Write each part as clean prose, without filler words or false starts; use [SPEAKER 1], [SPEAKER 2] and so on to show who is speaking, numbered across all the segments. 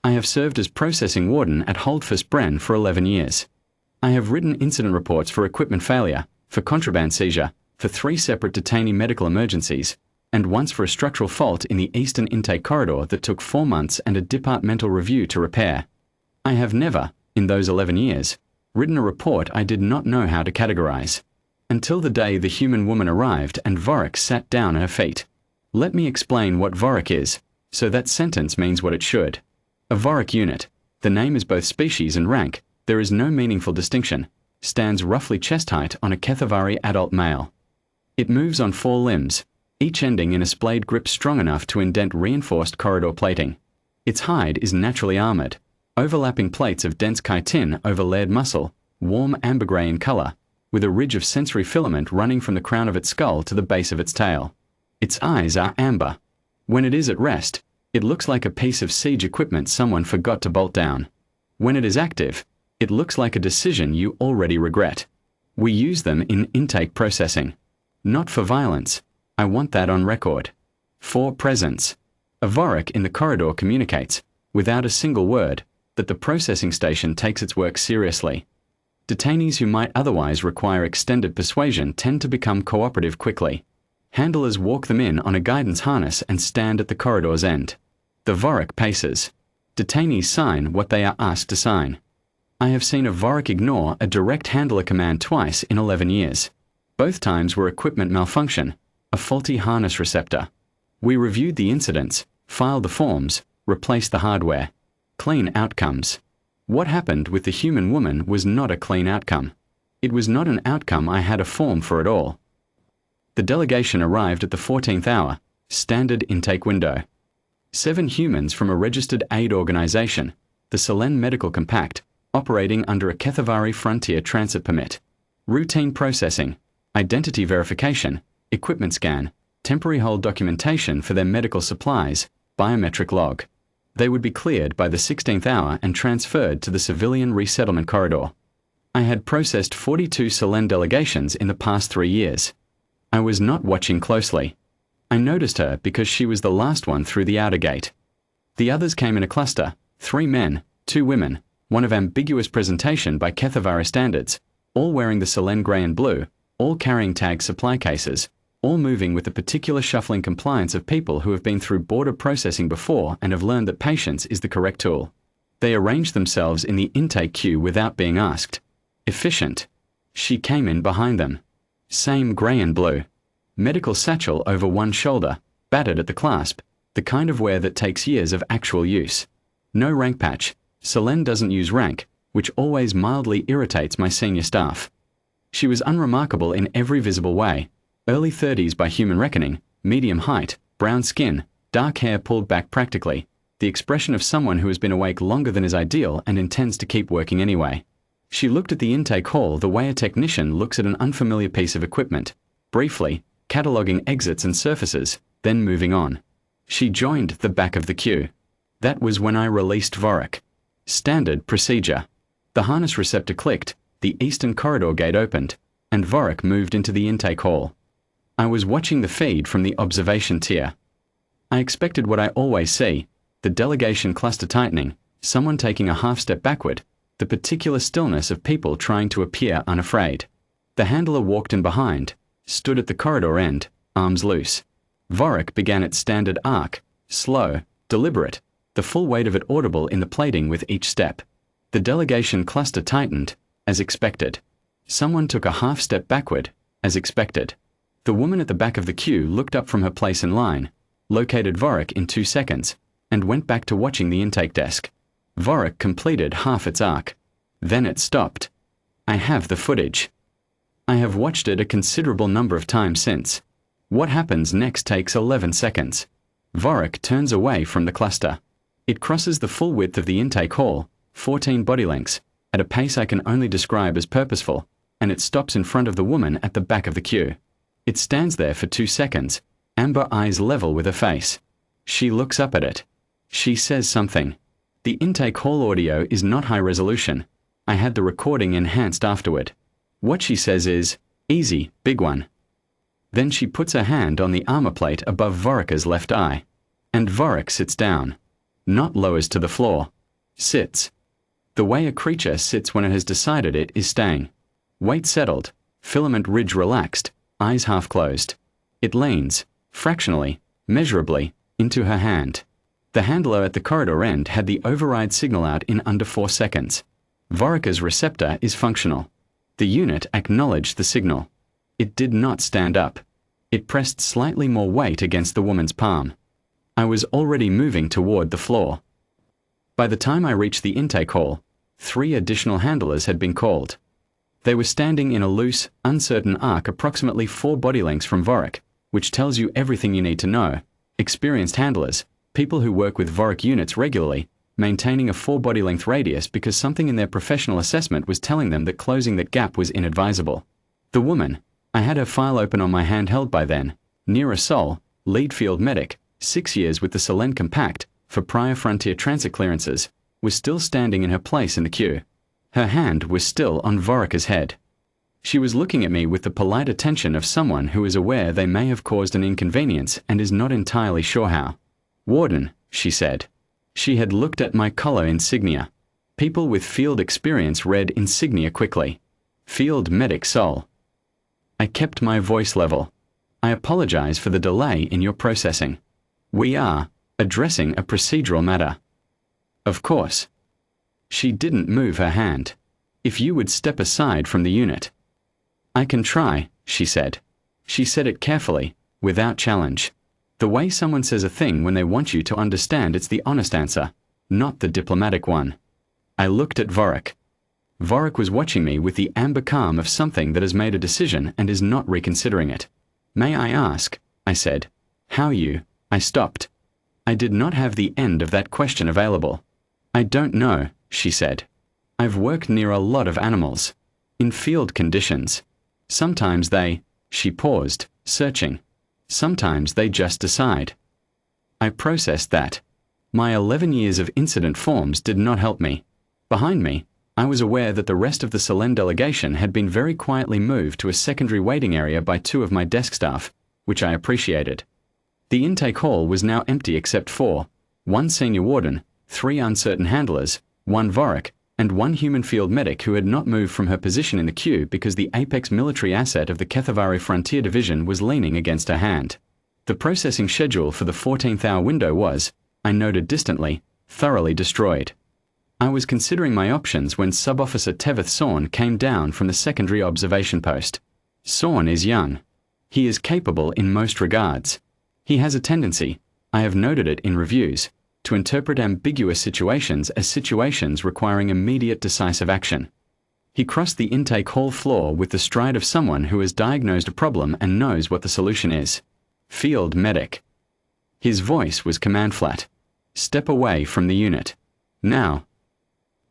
[SPEAKER 1] I have served as processing warden at Holdfast Bren for 11 years. I have written incident reports for equipment failure, for contraband seizure, for 3 separate detainee medical emergencies, and once for a structural fault in the eastern intake corridor that took 4 months and a departmental review to repair. I have never, in those 11 years, written a report I did not know how to categorize. Until the day the human woman arrived and Vorik sat down at her feet. Let me explain what Vorik is, so that sentence means what it should. A Vorik unit, the name is both species and rank, there is no meaningful distinction, stands roughly chest height on a Kethavari adult male. It moves on 4 limbs, each ending in a splayed grip strong enough to indent reinforced corridor plating. Its hide is naturally armored, overlapping plates of dense chitin over layered muscle, warm amber gray in color, with a ridge of sensory filament running from the crown of its skull to the base of its tail. Its eyes are amber. When it is at rest, it looks like a piece of siege equipment someone forgot to bolt down. When it is active, it looks like a decision you already regret. We use them in intake processing. Not for violence. I want that on record. For presence. A Vorik in the corridor communicates, without a single word, that the processing station takes its work seriously. Detainees who might otherwise require extended persuasion tend to become cooperative quickly. Handlers walk them in on a guidance harness and stand at the corridor's end. The Vorik paces. Detainees sign what they are asked to sign. I have seen a Vorik ignore a direct handler command twice in 11 years. Both times were equipment malfunction, a faulty harness receptor. We reviewed the incidents, filed the forms, replaced the hardware. Clean outcomes. What happened with the human woman was not a clean outcome. It was not an outcome I had a form for at all. The delegation arrived at the 14th hour, standard intake window. 7 humans from a registered aid organization, the Selen Medical Compact, operating under a Kethavari Frontier Transit Permit. Routine processing, identity verification, equipment scan, temporary hold documentation for their medical supplies, biometric log. They would be cleared by the 16th hour and transferred to the civilian resettlement corridor. I had processed 42 Selen delegations in the past 3 years. I was not watching closely. I noticed her because she was the last one through the outer gate. The others came in a cluster, 3 men, 2 women, one of ambiguous presentation by Kethavari standards, all wearing the Selen grey and blue, all carrying tag supply cases, all moving with the particular shuffling compliance of people who have been through border processing before and have learned that patience is the correct tool. They arranged themselves in the intake queue without being asked. Efficient. She came in behind them. Same grey and blue. Medical satchel over one shoulder, battered at the clasp, the kind of wear that takes years of actual use. No rank patch. Selen doesn't use rank, which always mildly irritates my senior staff. She was unremarkable in every visible way. Early 30s by human reckoning, medium height, brown skin, dark hair pulled back practically, the expression of someone who has been awake longer than is ideal and intends to keep working anyway. She looked at the intake hall the way a technician looks at an unfamiliar piece of equipment, briefly, cataloguing exits and surfaces, then moving on. She joined the back of the queue. That was when I released Vorik. Standard procedure. The harness receptor clicked, the eastern corridor gate opened, and Vorik moved into the intake hall. I was watching the feed from the observation tier. I expected what I always see, the delegation cluster tightening, someone taking a half step backward, the particular stillness of people trying to appear unafraid. The handler walked in behind, stood at the corridor end, arms loose. Vorik began its standard arc, slow, deliberate, the full weight of it audible in the plating with each step. The delegation cluster tightened, as expected. Someone took a half step backward, as expected. The woman at the back of the queue looked up from her place in line, located Vorik in 2 seconds, and went back to watching the intake desk. Vorik completed half its arc. Then it stopped. I have the footage. I have watched it a considerable number of times since. What happens next takes 11 seconds. Vorik turns away from the cluster. It crosses the full width of the intake hall, 14 body lengths, at a pace I can only describe as purposeful, and it stops in front of the woman at the back of the queue. It stands there for 2 seconds, amber eyes level with her face. She looks up at it. She says something. The intake hall audio is not high resolution. I had the recording enhanced afterward. What she says is, "Easy, big one." Then she puts her hand on the armor plate above Vorika's left eye. And Vorik sits down. Not lowers to the floor, Sits. The way a creature sits when it has decided it is staying. Weight settled, filament ridge relaxed, eyes half closed. It leans, fractionally, measurably, into her hand. The handler at the corridor end had the override signal out in under 4 seconds. Vorica's receptor is functional. The unit acknowledged the signal. It did not stand up. It pressed slightly more weight against the woman's palm. I was already moving toward the floor. By the time I reached the intake hall, 3 additional handlers had been called. They were standing in a loose, uncertain arc approximately 4 body lengths from Vorik, which tells you everything you need to know. Experienced handlers, people who work with Vorik units regularly, maintaining a 4 body length radius because something in their professional assessment was telling them that closing that gap was inadvisable. The woman, I had her file open on my handheld by then, Nira Sol, lead field medic, 6 years with the Selen Compact, for prior Frontier transit clearances, was still standing in her place in the queue. Her hand was still on Vorica's head. She was looking at me with the polite attention of someone who is aware they may have caused an inconvenience and is not entirely sure how. "Warden," she said. She had looked at my collar insignia. People with field experience read insignia quickly. Field Medic Sol. I kept my voice level. "I apologize for the delay in your processing. We are addressing a procedural matter." "Of course." She didn't move her hand. "If you would step aside from the unit." "I can try," she said. She said it carefully, without challenge. The way someone says a thing when they want you to understand it's the honest answer, not the diplomatic one. I looked at Vorik. Vorik was watching me with the amber calm of something that has made a decision and is not reconsidering it. "May I ask," I said, "how you—" I stopped. I did not have the end of that question available. "I don't know," she said. "I've worked near a lot of animals. In field conditions. Sometimes they—" She paused, searching. "Sometimes they just decide." I processed that. My 11 years of incident forms did not help me. Behind me, I was aware that the rest of the Selen delegation had been very quietly moved to a secondary waiting area by 2 of my desk staff, which I appreciated. The intake hall was now empty except for 1 senior warden, 3 uncertain handlers, 1 Vorik, and 1 human field medic who had not moved from her position in the queue because the apex military asset of the Kethavari Frontier Division was leaning against her hand. The processing schedule for the 14th-hour window was, I noted distantly, thoroughly destroyed. I was considering my options when Sub-Officer Teveth Sorn came down from the secondary observation post. Sorn is young. He is capable in most regards. He has a tendency, I have noted it in reviews, to interpret ambiguous situations as situations requiring immediate decisive action. He crossed the intake hall floor with the stride of someone who has diagnosed a problem and knows what the solution is. Field medic. His voice was command flat. "Step away from the unit. Now."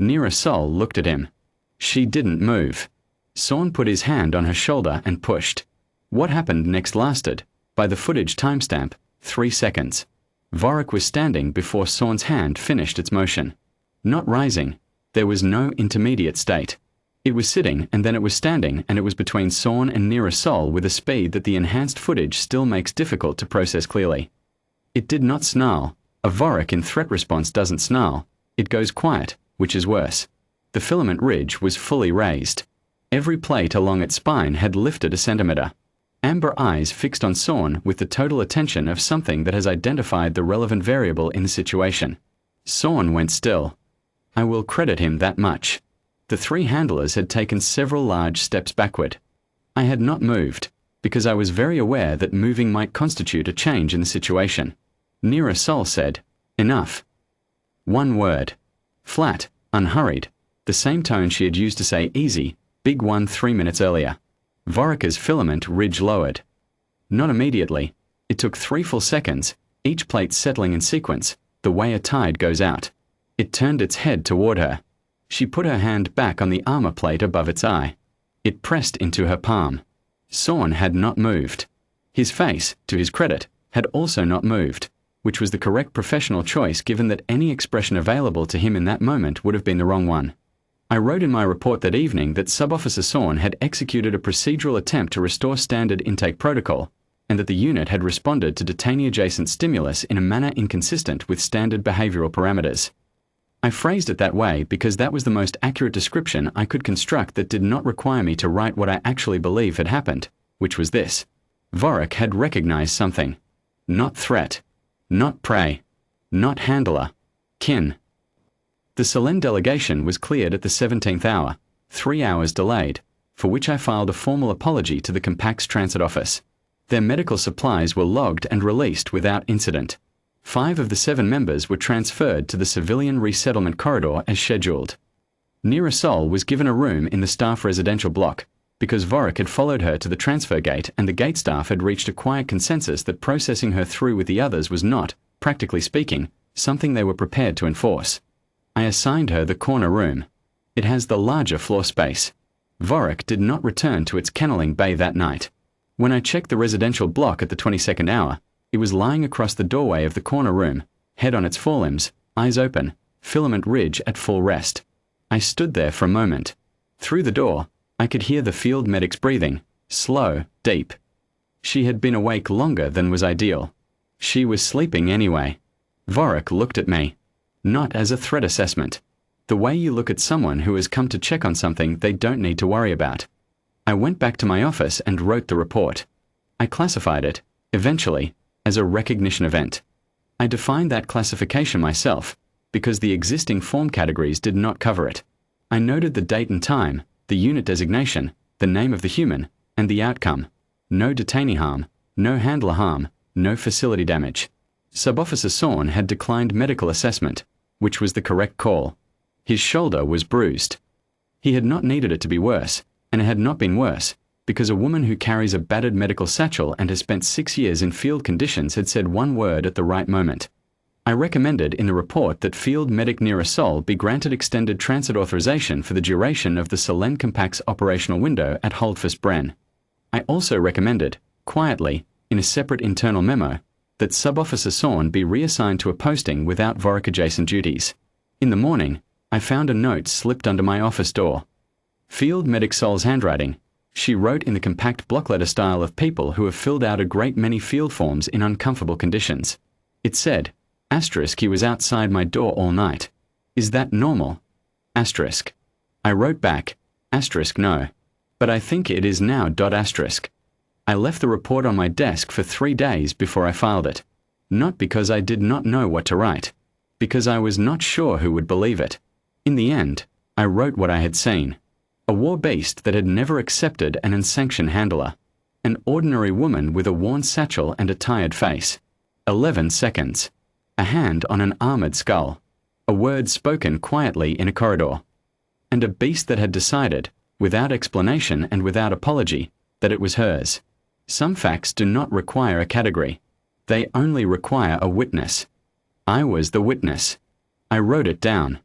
[SPEAKER 1] Nira Sol looked at him. She didn't move. Sorn put his hand on her shoulder and pushed. What happened next lasted, by the footage timestamp, 3 seconds. Vorik was standing before Sorn's hand finished its motion. Not rising. There was no intermediate state. It was sitting and then it was standing, and it was between Sorn and Nira Sol with a speed that the enhanced footage still makes difficult to process clearly. It did not snarl. A Vorik in threat response doesn't snarl. It goes quiet, which is worse. The filament ridge was fully raised. Every plate along its spine had lifted a centimeter. Amber eyes fixed on Sorn with the total attention of something that has identified the relevant variable in the situation. Sorn went still. I will credit him that much. The 3 handlers had taken several large steps backward. I had not moved, because I was very aware that moving might constitute a change in the situation. Nira Sol said, "Enough." 1 word. Flat, unhurried, the same tone she had used to say easy, big one 3 minutes earlier. Vorica's filament ridge lowered. Not immediately. It took 3 full seconds, each plate settling in sequence, the way a tide goes out. It turned its head toward her. She put her hand back on the armor plate above its eye. It pressed into her palm. Sorn had not moved. His face, to his credit, had also not moved, which was the correct professional choice given that any expression available to him in that moment would have been the wrong one. I wrote in my report that evening that Sub-Officer Sorn had executed a procedural attempt to restore standard intake protocol, and that the unit had responded to detainee-adjacent stimulus in a manner inconsistent with standard behavioral parameters. I phrased it that way because that was the most accurate description I could construct that did not require me to write what I actually believe had happened, which was this. Vorik had recognized something. Not threat. Not prey. Not handler. Kin. The Selene delegation was cleared at the 17th hour, 3 hours delayed, for which I filed a formal apology to the Compact's transit office. Their medical supplies were logged and released without incident. 5 of the 7 members were transferred to the civilian resettlement corridor as scheduled. Nira Sol was given a room in the staff residential block because Vorik had followed her to the transfer gate and the gate staff had reached a quiet consensus that processing her through with the others was not, practically speaking, something they were prepared to enforce. I assigned her the corner room. It has the larger floor space. Vorik did not return to its kenneling bay that night. When I checked the residential block at the 22nd hour, it was lying across the doorway of the corner room, head on its forelimbs, eyes open, filament ridge at full rest. I stood there for a moment. Through the door, I could hear the field medic's breathing, slow, deep. She had been awake longer than was ideal. She was sleeping anyway. Vorik looked at me. Not as a threat assessment. The way you look at someone who has come to check on something they don't need to worry about. I went back to my office and wrote the report. I classified it, eventually, as a recognition event. I defined that classification myself, because the existing form categories did not cover it. I noted the date and time, the unit designation, the name of the human, and the outcome. No detainee harm, no handler harm, no facility damage. Sub-Officer Sorn had declined medical assessment, which was the correct call. His shoulder was bruised. He had not needed it to be worse, and it had not been worse, because a woman who carries a battered medical satchel and has spent 6 years in field conditions had said one word at the right moment. I recommended in the report that Field Medic Nira Sol be granted extended transit authorization for the duration of the Selene Compact's operational window at Holdfast Bren. I also recommended, quietly, in a separate internal memo, that Sub-Officer Sorn be reassigned to a posting without Vorik-adjacent duties. In the morning, I found a note slipped under my office door. Field Medic Sol's handwriting. She wrote in the compact block-letter style of people who have filled out a great many field forms in uncomfortable conditions. It said, *, he was outside my door all night. Is that normal? *. I wrote back, *, no. But I think it is now *. I left the report on my desk for 3 days before I filed it. Not because I did not know what to write. Because I was not sure who would believe it. In the end, I wrote what I had seen. A war beast that had never accepted an unsanctioned handler. An ordinary woman with a worn satchel and a tired face. 11 seconds. A hand on an armored skull. A word spoken quietly in a corridor. And a beast that had decided, without explanation and without apology, that it was hers. Some facts do not require a category. They only require a witness. I was the witness. I wrote it down.